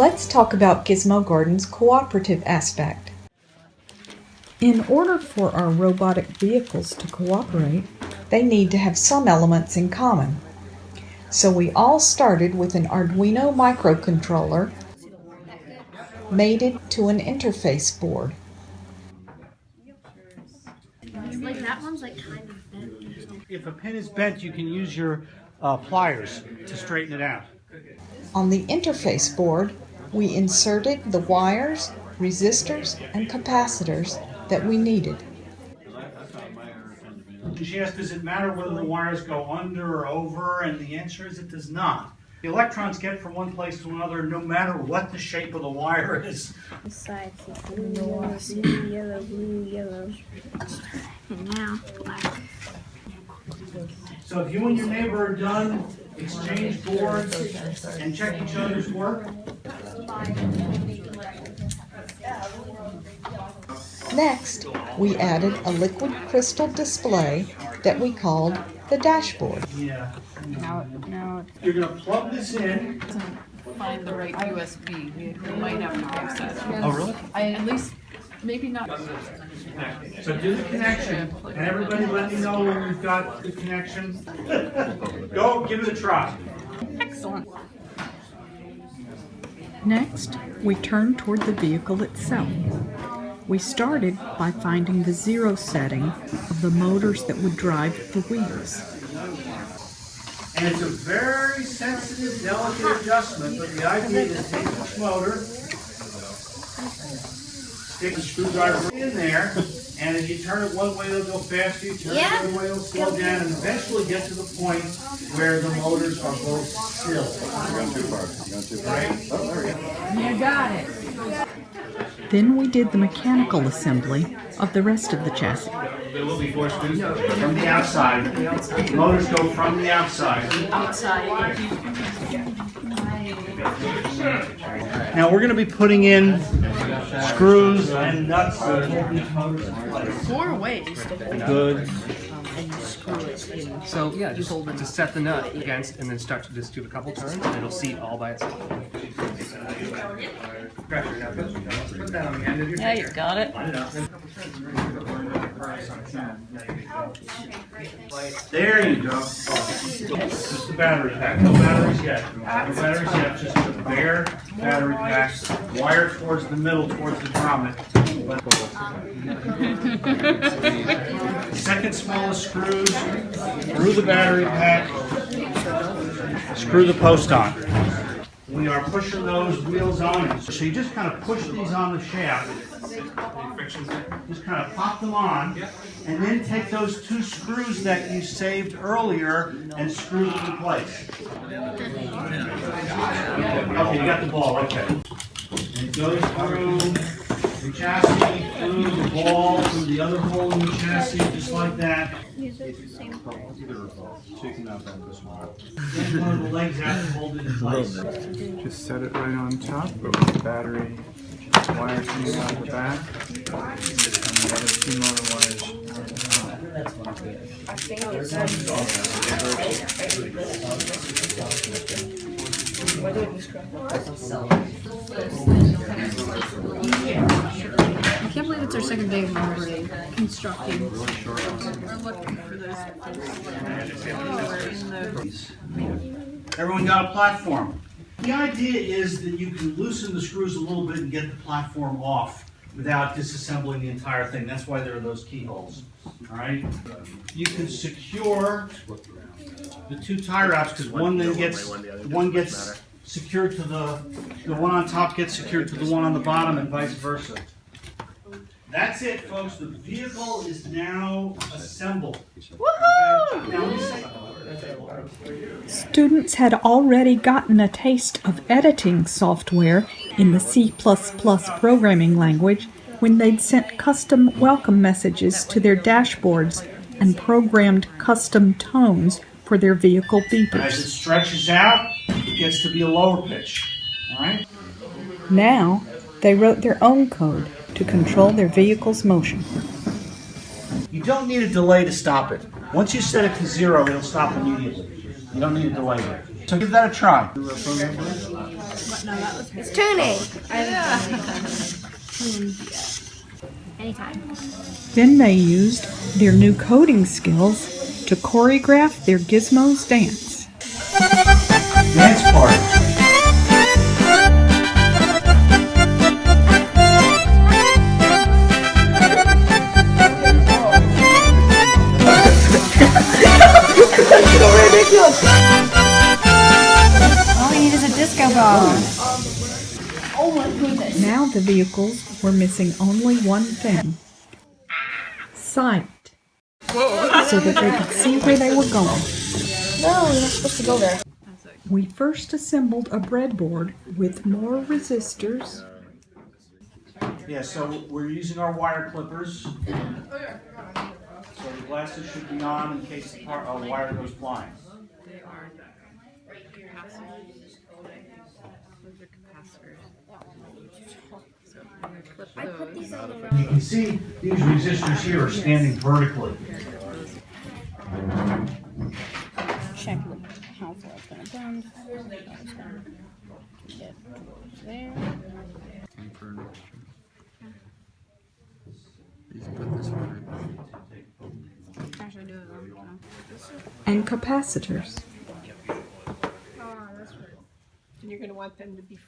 Let's talk about Gizmo Garden's cooperative aspect. In order for our robotic vehicles to cooperate, they need to have some elements in common. So we all started with an Arduino microcontroller mated to an interface board. Like that one's like kind of bent. If a pin is bent, you can use your pliers to straighten it out. On the interface board, we inserted the wires, resistors, and capacitors that we needed. She asked, does it matter whether the wires go under or over? And the answer is it does not. The electrons get from one place to another no matter what the shape of the wire is. Besides blue, yellow. And now black. So if you and your neighbor are done, exchange boards and check each other's work. Next, we added a liquid crystal display that we called the dashboard. Yeah. Now You're going to plug this in. find the right USB. We might have to fix that. Oh, really? At least, maybe not. So do the connection, and everybody let me know when you've got the connection. Go, give it a try. Excellent. Next, we turned toward the vehicle itself. We started by finding the 0 setting of the motors that would drive the wheels. And it's a very sensitive, delicate adjustment, but the idea is take each motor, stick the screwdriver in there, and if you turn it one way, it'll go faster, you turn it the other way, it'll slow down, and eventually get to the point where the motors are both still. Right? You got it. Then we did the mechanical assembly of the rest of the chassis. There will be four screws from the outside. Motors go from the outside. Now we're going to be putting in screws and nuts to hold these motors in place. 4 ways. Good. So yeah, just set the nut against and then start to just do a couple turns and it'll seat all by itself. Put that on the end of your Yeah, you got it. There you go. Just the battery pack. No batteries yet. No batteries yet. Just a bare battery pack. Wire towards the middle, towards the grommet. Second smallest screws through the battery pack. Screw the post on. We are pushing those wheels on. So you just kind of push these on the shaft. Just kind of pop them on, and then take those 2 screws that you saved earlier and screw them in place. Okay, you got the ball, okay. And it goes through the chassis, through the ball, through the other hole in the chassis, just like that. Then one of the legs out and hold it in place. Just set it right on top, but with the battery wires coming out the back, and the other 2 motor wires on the top. I can't believe it's our second day of already constructing. We're looking for those. Everyone got a platform. The idea is that you can loosen the screws a little bit and get the platform off without disassembling the entire thing. That's why there are those keyholes. All right. You can secure the 2 tie wraps because one gets secured to the one on top gets secured to the one on the bottom and vice versa. That's it, folks. The vehicle is now assembled. Woohoo! Now, Students had already gotten a taste of editing software in the C++ programming language when they'd sent custom welcome messages to their dashboards and programmed custom tones for their vehicle as it beepers. stretches out, it gets to be a lower pitch. All right? Now, they wrote their own code to control their vehicle's motion. You don't need a delay to stop it. Once you set it to 0, it'll stop immediately. You don't need a delay there. So give that a try. It's tuning. Anytime. Then they used their new coding skills to choreograph their Gizmo's dance. Dance party. All we need is a disco ball. Now the vehicles were missing only one thing: sight, so that they could see where they were going. No, we're not supposed to go there. We first assembled a breadboard with more resistors, Yeah, so we're using our wire clippers. So the glasses should be on in case the wire goes flying. You can see these resistors here are standing vertically. Check how far it's gonna bend. Get there. Actually, do it though. and capacitors. And you're going to want them to be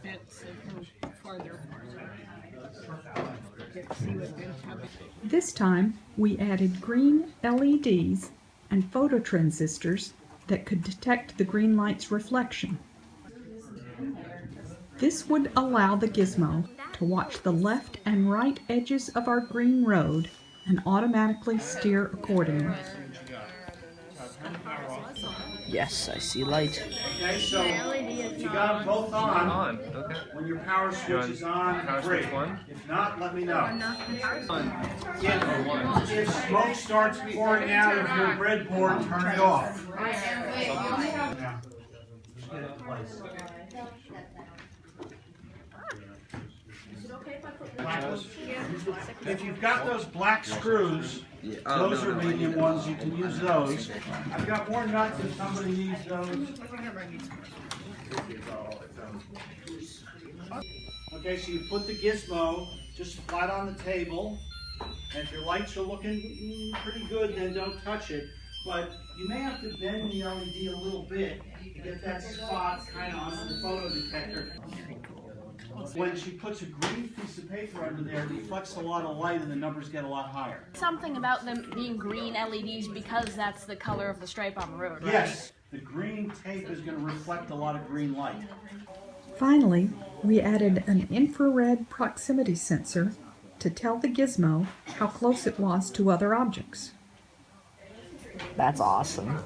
bent so farther apart. See what happens. This time, we added green LEDs and phototransistors that could detect the green light's reflection. This would allow the Gizmo to watch the left and right edges of our green road and automatically steer accordingly. Yes, I see light. Okay, so if you got them both on, Okay. when your power switch is on, Power great. switch on? If not, let me know. If smoke starts pouring out of your breadboard, turn it off. Yeah. Just get it in place. If you've got those black screws, those are medium ones, you can use those. I've got more nuts if somebody needs those. Okay, so you put the Gizmo just flat on the table, and if your lights are looking pretty good, then don't touch it. But you may have to bend the LED a little bit to get that spot kind of onto the photo detector. When she puts a green piece of paper under there, it reflects a lot of light and the numbers get a lot higher. Something about them being green LEDs because that's the color of the stripe on the road, right? Yes, the green tape is going to reflect a lot of green light. Finally, we added an infrared proximity sensor to tell the Gizmo how close it was to other objects. That's awesome.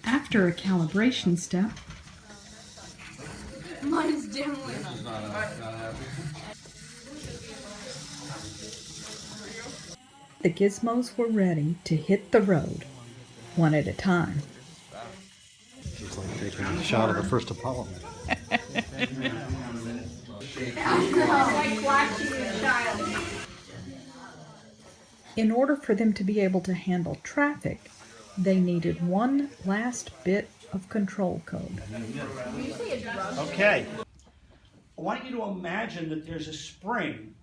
After a calibration step, Mine's dimly. the Gizmos were ready to hit the road, one at a time. It's like taking a shot of the first Apollo. In order for them to be able to handle traffic, they needed one last bit of control code. Okay. I want you to imagine that there's a spring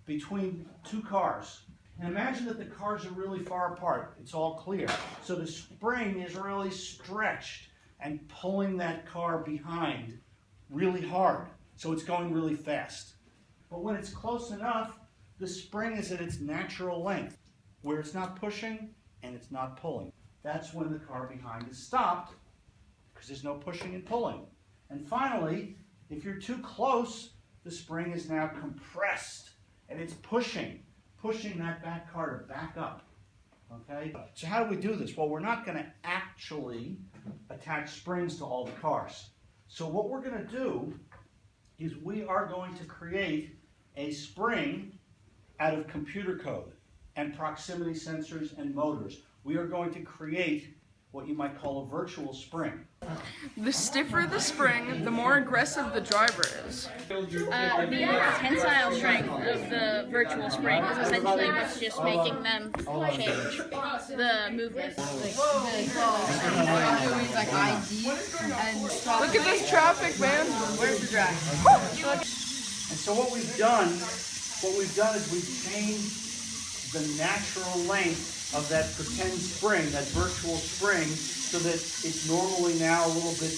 between two cars. And imagine that the cars are really far apart. It's all clear. So the spring is really stretched and pulling that car behind really hard. So it's going really fast. But when it's close enough, the spring is at its natural length, where it's not pushing and it's not pulling. That's when the car behind is stopped, because there's no pushing and pulling. And finally, if you're too close, the spring is now compressed and it's pushing that back car to back up. Okay? So how do we do this? Well, we're not going to actually attach springs to all the cars. So what we're going to do is we are going to create a spring out of computer code and proximity sensors and motors. We are going to create what you might call a virtual spring. The stiffer the spring, the more aggressive the driver is. The tensile strength of the virtual spring is essentially what's just making them change the movement. Look at this traffic, man. Where's the drive? And so what we've done is we've changed the natural length of that pretend spring, that virtual spring, so that it's normally now a little bit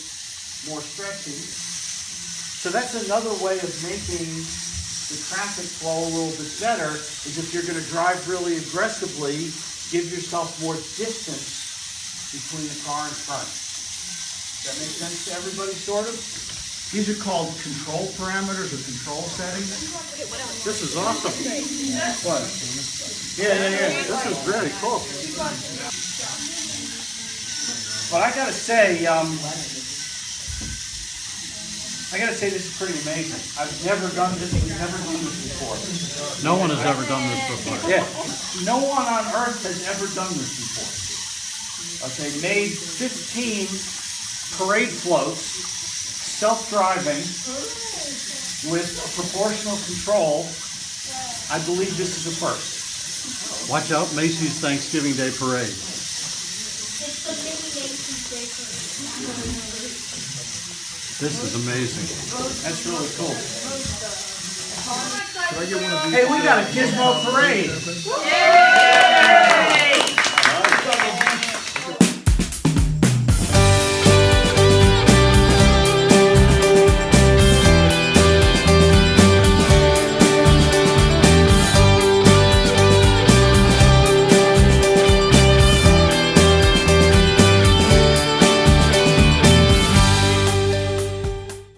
more stretchy. So that's another way of making the traffic flow a little bit better, is if you're going to drive really aggressively, give yourself more distance between the car and front. Does that make sense to everybody, sort of? These are called control parameters or control settings. This is awesome. What? Yeah. This is very cool. But I gotta say this is pretty amazing. I've never done this. We've never done this before. No one has ever done this before. Yeah. No one on earth has ever done this before. Okay, made 15 parade floats, self-driving, with a proportional control. I believe this is a first. Watch out, Macy's Thanksgiving Day Parade. This is amazing. That's really cool. Can I get one of these? Hey, we got a Gizmo parade.